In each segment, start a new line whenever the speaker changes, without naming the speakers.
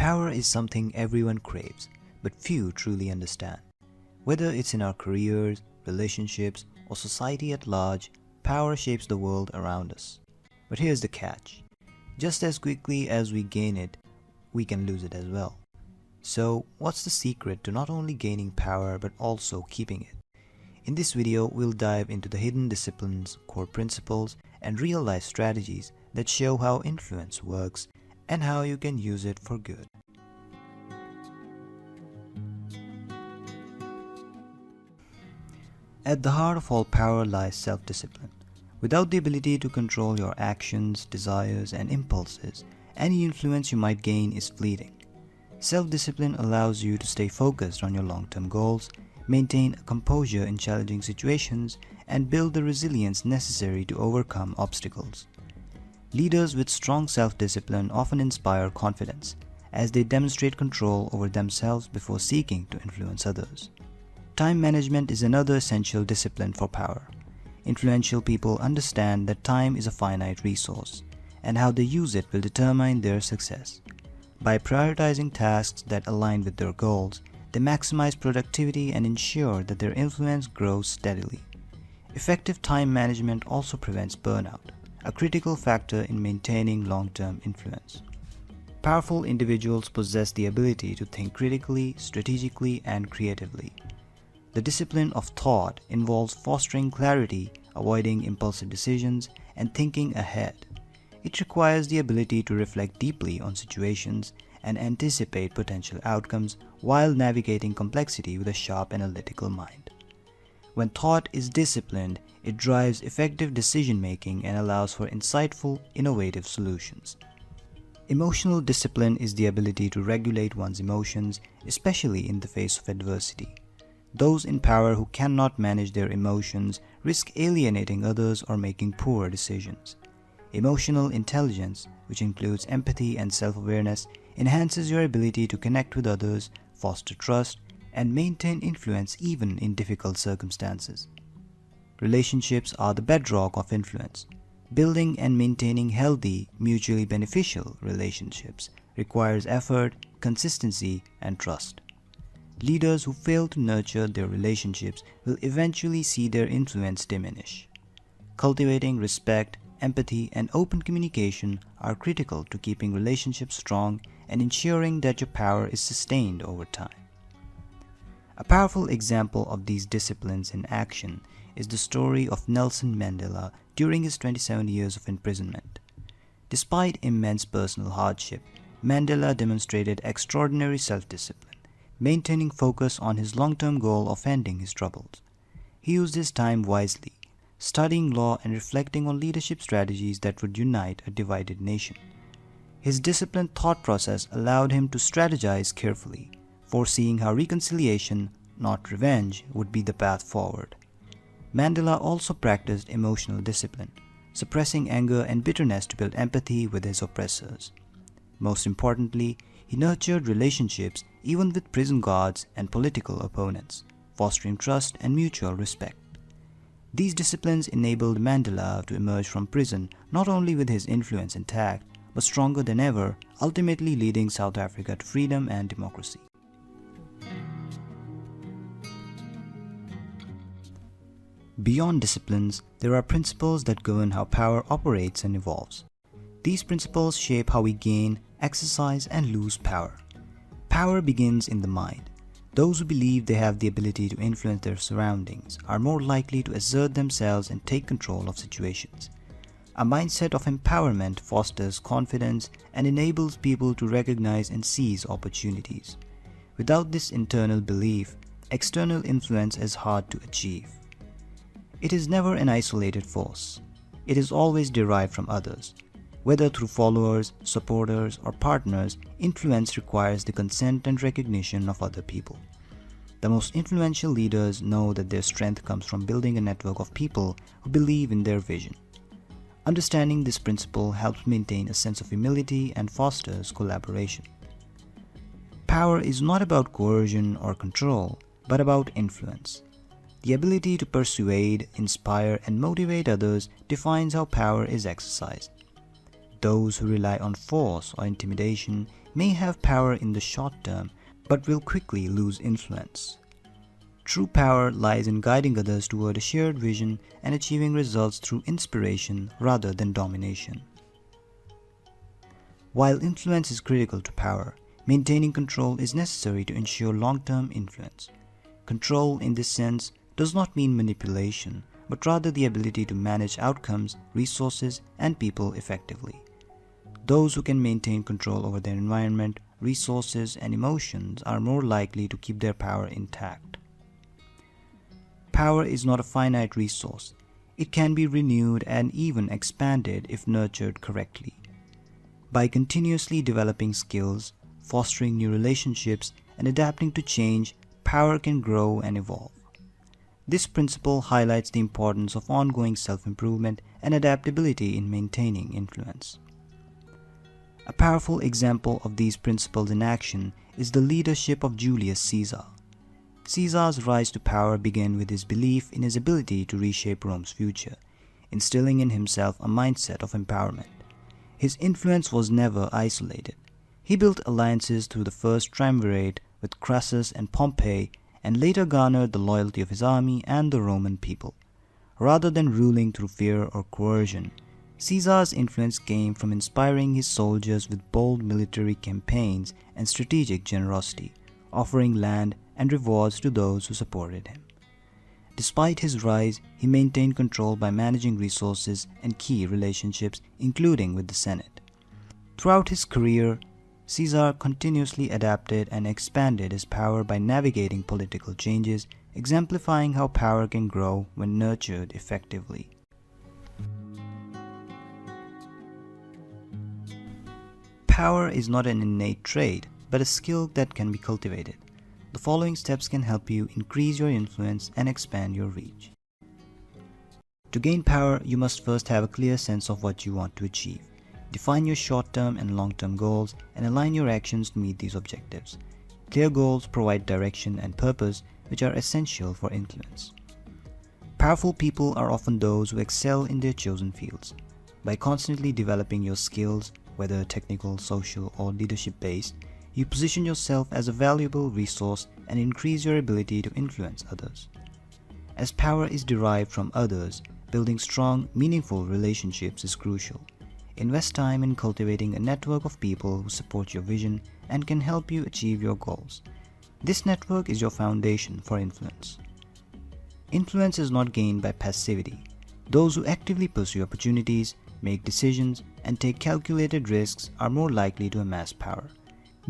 Power is something everyone craves, but few truly understand. Whether it's in our careers, relationships, or society at large, power shapes the world around us. But here's the catch. Just as quickly as we gain it, we can lose it as well. So, what's the secret to not only gaining power but also keeping it? In this video, we'll dive into the hidden disciplines, core principles, and real-life strategies that show how influence works and how you can use it for good. At the heart of all power lies self-discipline. Without the ability to control your actions, desires, and impulses, any influence you might gain is fleeting. Self-discipline allows you to stay focused on your long-term goals, maintain composure in challenging situations, and build the resilience necessary to overcome obstacles. Leaders with strong self-discipline often inspire confidence, as they demonstrate control over themselves before seeking to influence others. Time management is another essential discipline for power. Influential people understand that time is a finite resource, and how they use it will determine their success. By prioritizing tasks that align with their goals, they maximize productivity and ensure that their influence grows steadily. Effective time management also prevents burnout, a critical factor in maintaining long-term influence. Powerful individuals possess the ability to think critically, strategically, and creatively. The discipline of thought involves fostering clarity, avoiding impulsive decisions, and thinking ahead. It requires the ability to reflect deeply on situations and anticipate potential outcomes while navigating complexity with a sharp analytical mind. When thought is disciplined, it drives effective decision-making and allows for insightful, innovative solutions. Emotional discipline is the ability to regulate one's emotions, especially in the face of adversity. Those in power who cannot manage their emotions risk alienating others or making poor decisions. Emotional intelligence, which includes empathy and self-awareness, enhances your ability to connect with others, foster trust, and maintain influence even in difficult circumstances. Relationships are the bedrock of influence. Building and maintaining healthy, mutually beneficial relationships requires effort, consistency, and trust. Leaders who fail to nurture their relationships will eventually see their influence diminish. Cultivating respect, empathy, and open communication are critical to keeping relationships strong and ensuring that your power is sustained over time. A powerful example of these disciplines in action is the story of Nelson Mandela during his 27 years of imprisonment. Despite immense personal hardship, Mandela demonstrated extraordinary self-discipline, maintaining focus on his long-term goal of ending his troubles. He used his time wisely, studying law and reflecting on leadership strategies that would unite a divided nation. His disciplined thought process allowed him to strategize carefully, foreseeing how reconciliation, not revenge, would be the path forward. Mandela also practiced emotional discipline, suppressing anger and bitterness to build empathy with his oppressors. Most importantly, he nurtured relationships even with prison guards and political opponents, fostering trust and mutual respect. These disciplines enabled Mandela to emerge from prison not only with his influence intact, but stronger than ever, ultimately leading South Africa to freedom and democracy. Beyond disciplines, there are principles that govern how power operates and evolves. These principles shape how we gain, exercise, and lose power. Power begins in the mind. Those who believe they have the ability to influence their surroundings are more likely to assert themselves and take control of situations. A mindset of empowerment fosters confidence and enables people to recognize and seize opportunities. Without this internal belief, external influence is hard to achieve. It is never an isolated force. It is always derived from others. Whether through followers, supporters, or partners, influence requires the consent and recognition of other people. The most influential leaders know that their strength comes from building a network of people who believe in their vision. Understanding this principle helps maintain a sense of humility and fosters collaboration. Power is not about coercion or control, but about influence. The ability to persuade, inspire, and motivate others defines how power is exercised. Those who rely on force or intimidation may have power in the short term but will quickly lose influence. True power lies in guiding others toward a shared vision and achieving results through inspiration rather than domination. While influence is critical to power, maintaining control is necessary to ensure long-term influence. Control in this sense does not mean manipulation, but rather the ability to manage outcomes, resources, and people effectively. Those who can maintain control over their environment, resources, and emotions are more likely to keep their power intact. Power is not a finite resource. It can be renewed and even expanded if nurtured correctly. By continuously developing skills, fostering new relationships, and adapting to change, power can grow and evolve. This principle highlights the importance of ongoing self-improvement and adaptability in maintaining influence. A powerful example of these principles in action is the leadership of Julius Caesar. Caesar's rise to power began with his belief in his ability to reshape Rome's future, instilling in himself a mindset of empowerment. His influence was never isolated. He built alliances through the first triumvirate with Crassus and Pompey, and later garnered the loyalty of his army and the Roman people. Rather than ruling through fear or coercion, Caesar's influence came from inspiring his soldiers with bold military campaigns and strategic generosity, offering land and rewards to those who supported him. Despite his rise, he maintained control by managing resources and key relationships, including with the Senate. Throughout his career, Caesar continuously adapted and expanded his power by navigating political changes, exemplifying how power can grow when nurtured effectively. Power is not an innate trait, but a skill that can be cultivated. The following steps can help you increase your influence and expand your reach. To gain power, you must first have a clear sense of what you want to achieve. Define your short-term and long-term goals and align your actions to meet these objectives. Clear goals provide direction and purpose, which are essential for influence. Powerful people are often those who excel in their chosen fields. By constantly developing your skills, whether technical, social, or leadership-based, you position yourself as a valuable resource and increase your ability to influence others. As power is derived from others, building strong, meaningful relationships is crucial. Invest time in cultivating a network of people who support your vision and can help you achieve your goals. This network is your foundation for influence. Influence is not gained by passivity. Those who actively pursue opportunities, make decisions, and take calculated risks are more likely to amass power.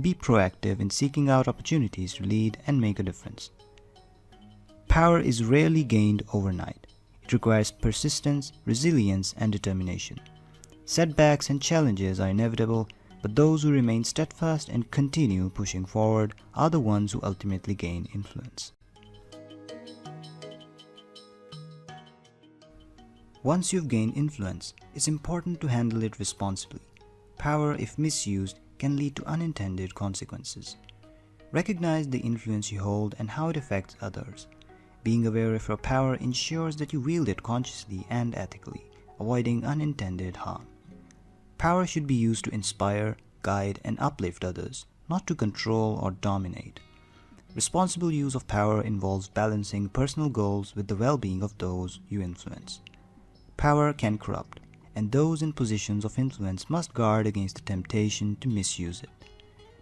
Be proactive in seeking out opportunities to lead and make a difference. Power is rarely gained overnight. It requires persistence, resilience, and determination. Setbacks and challenges are inevitable, but those who remain steadfast and continue pushing forward are the ones who ultimately gain influence. Once you've gained influence, it's important to handle it responsibly. Power, if misused, can lead to unintended consequences. Recognize the influence you hold and how it affects others. Being aware of your power ensures that you wield it consciously and ethically, avoiding unintended harm. Power should be used to inspire, guide, and uplift others, not to control or dominate. Responsible use of power involves balancing personal goals with the well-being of those you influence. Power can corrupt, and those in positions of influence must guard against the temptation to misuse it.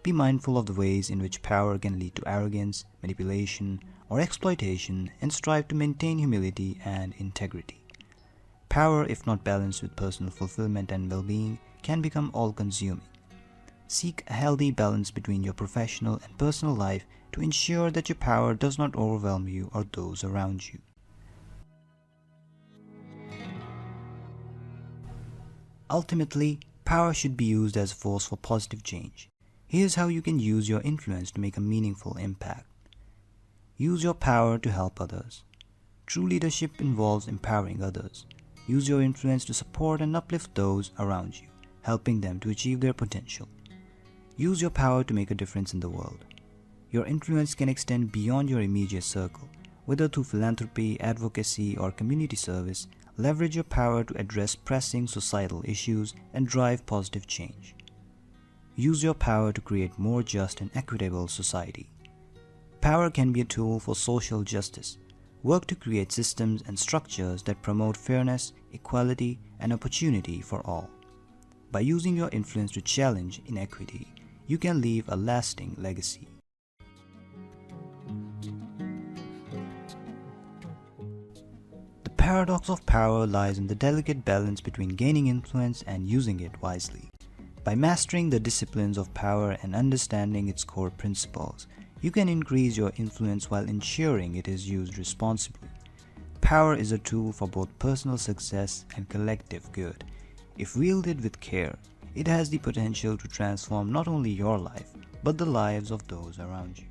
Be mindful of the ways in which power can lead to arrogance, manipulation, or exploitation, and strive to maintain humility and integrity. Power, if not balanced with personal fulfillment and well-being, can become all-consuming. Seek a healthy balance between your professional and personal life to ensure that your power does not overwhelm you or those around you. Ultimately, power should be used as a force for positive change. Here's how you can use your influence to make a meaningful impact. Use your power to help others. True leadership involves empowering others. Use your influence to support and uplift those around you, helping them to achieve their potential. Use your power to make a difference in the world. Your influence can extend beyond your immediate circle. Whether through philanthropy, advocacy, or community service, Leverage your power to address pressing societal issues and drive positive change. Use your power to create more just and equitable society. Power can be a tool for social justice. Work to create systems and structures that promote fairness, equality, and opportunity for all. By using your influence to challenge inequity, you can leave a lasting legacy. The paradox of power lies in the delicate balance between gaining influence and using it wisely. By mastering the disciplines of power and understanding its core principles, you can increase your influence while ensuring it is used responsibly. Power is a tool for both personal success and collective good. If wielded with care, it has the potential to transform not only your life, but the lives of those around you.